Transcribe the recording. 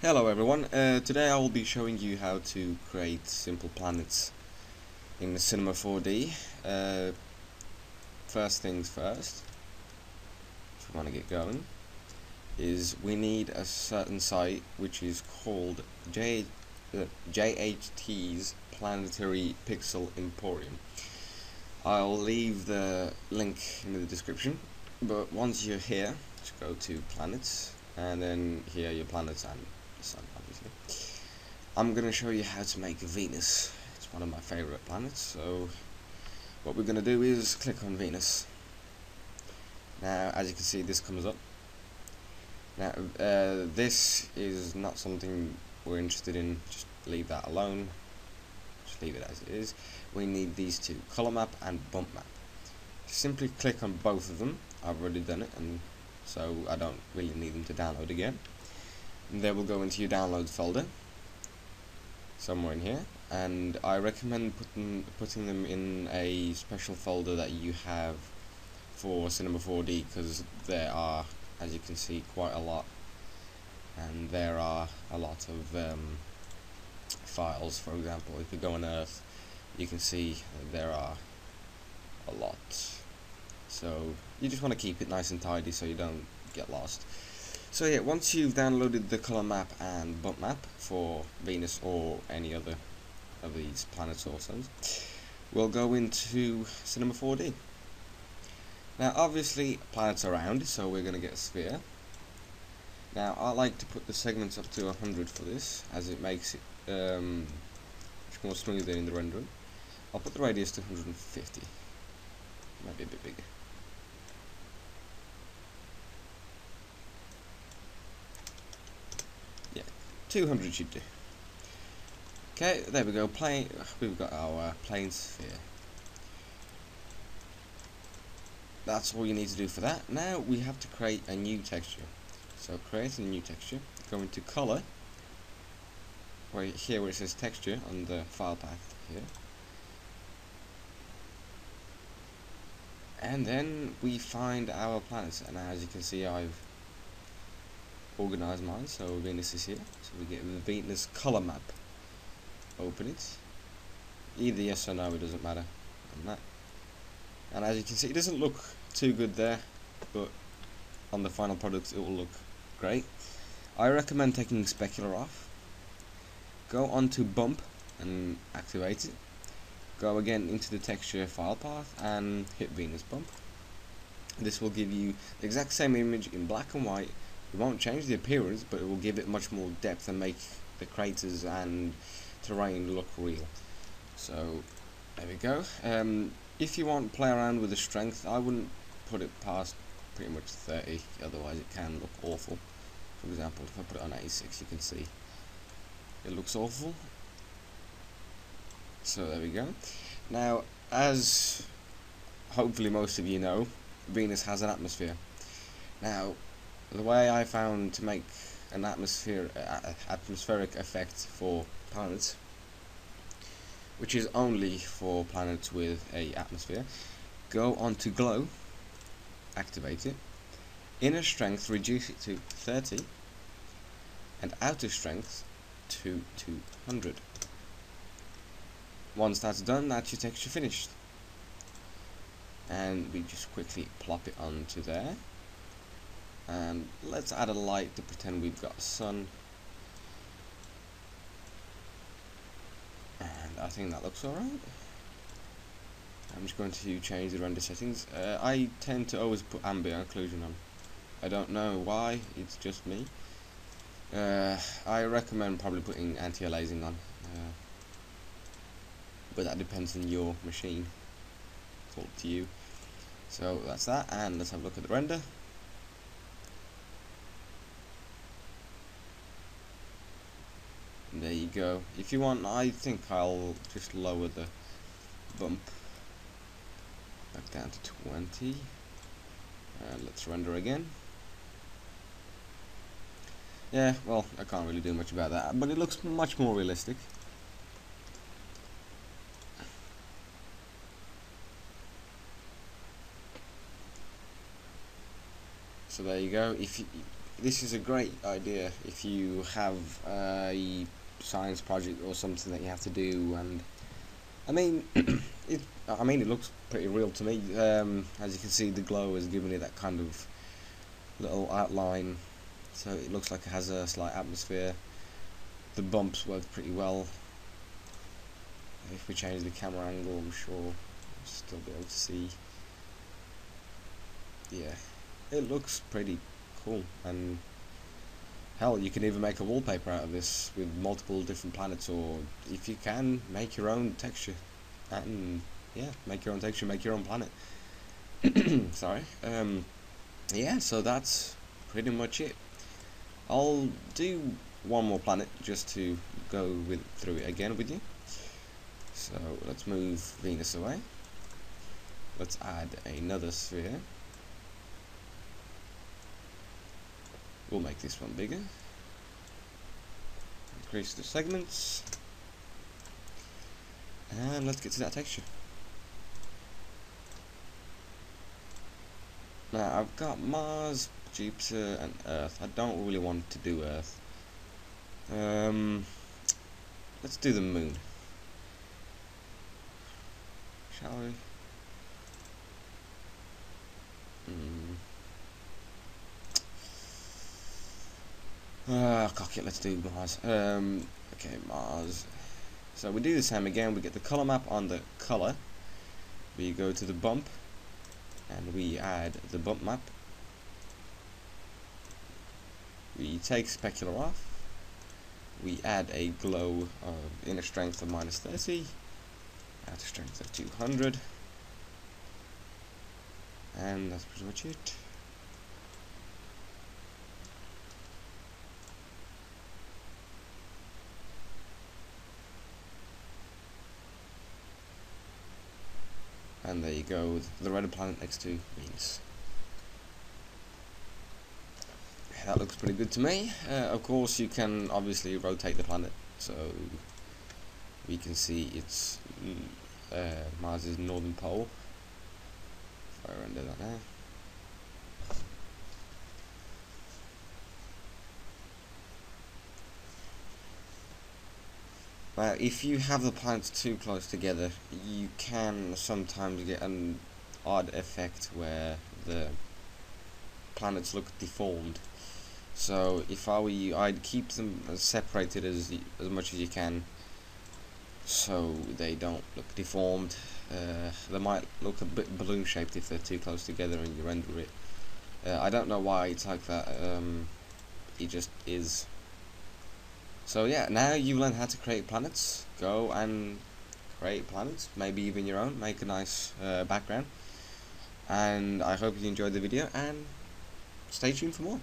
Hello everyone, today I will be showing you how to create simple planets in Cinema 4D. First things first, if we want to get going, is we need a certain site which is called JHT's Planetary Pixel Emporium. I'll leave the link in the description, but once you're here, just go to planets, and then here are your planets and the sun, obviously. I'm going to show you how to make Venus. It's one of my favourite planets, so what we're going to do is click on Venus. Now, as you can see, this comes up. Now, this is not something we're interested in, just leave that alone. Just leave it as it is. We need these two, color map and bump map. Simply click on both of them. I've already done it, and so I don't really need them to download again. And they will go into your downloads folder somewhere in here, and I recommend putting them in a special folder that you have for Cinema 4D, because there are, as you can see, quite a lot, and there are a lot of files. For example, if you go on Earth, you can see there are a lot, so you just want to keep it nice and tidy so you don't get lost. So yeah, once you've downloaded the color map and bump map for Venus or any other of these planets or suns, we'll go into Cinema 4D. Now obviously planets are round, so we're going to get a sphere. Now I like to put the segments up to 100 for this, as it makes it much more smoother in the rendering. I'll put the radius to 150, might be a bit bigger. 200 should do. Okay, there we go. We've got our plane sphere. That's all you need to do for that. Now we have to create a new texture. So create a new texture. Go into color. Right here where it says texture on the file path here. And then we find our planets. And as you can see, I've organize mine, so Venus is here, so we get the Venus color map. Open it, either yes or no, it doesn't matter on that. And as you can see, it doesn't look too good there, but on the final product it will look great. I recommend taking specular off, go onto bump and activate it, go again into the texture file path and hit Venus bump. This will give you the exact same image in black and white. It won't change the appearance, but it will give it much more depth and make the craters and terrain look real. So there we go. If you want to play around with the strength, I wouldn't put it past pretty much 30, otherwise it can look awful. For example, if I put it on 86, you can see it looks awful. So there we go. Now, as hopefully most of you know, Venus has an atmosphere. Now, the way I found to make an atmospheric effect for planets, which is only for planets with a atmosphere, go onto glow, activate it, inner strength reduce it to 30, and outer strength to 200. Once that's done, that's your texture finished. And we just quickly plop it onto there. And let's add a light to pretend we've got a sun. And I think that looks alright. I'm just going to change the render settings. I tend to always put ambient occlusion on. I don't know why, it's just me. I recommend probably putting anti-aliasing on. But that depends on your machine. It's all up to you. So that's that, and let's have a look at the render. There you go. If you want, I think I'll just lower the bump back down to 20. Let's render again. Yeah, well, I can't really do much about that, but it looks much more realistic. So there you go. If this is a great idea if you have a science project or something that you have to do. And I mean, it looks pretty real to me. As you can see, the glow has given it that kind of little outline, so it looks like it has a slight atmosphere. The bumps work pretty well. If we change the camera angle, I'm sure we'll still be able to see. Yeah, it looks pretty cool, and hell, you can even make a wallpaper out of this with multiple different planets, or if you can, make your own texture. And yeah, make your own texture, make your own planet. Sorry. Yeah, so that's pretty much it. I'll do one more planet just to go through it again with you. So let's move Venus away. Let's add another sphere. We'll make this one bigger. Increase the segments. And let's get to that texture. Now I've got Mars, Jupiter and Earth. I don't really want to do Earth. Let's do the Moon. Shall we? Cock it, let's do Mars. Okay, Mars. So we do the same again, we get the color map on the color. We go to the bump, and we add the bump map. We take specular off. We add a glow of inner strength of -30, outer strength of 200, and that's pretty much it. And there you go, the red planet next to Venus. That looks pretty good to me. Of course, you can obviously rotate the planet, so we can see it's Mars' northern pole. If I render that now. Now, if you have the planets too close together, you can sometimes get an odd effect where the planets look deformed. So if I were you, I'd keep them as separated as much as you can, so they don't look deformed. They might look a bit balloon shaped if they're too close together and you render it. I don't know why it's like that. It just is. So yeah, now you learn how to create planets. Go and create planets, maybe even your own. Make a nice background. And I hope you enjoyed the video, and stay tuned for more.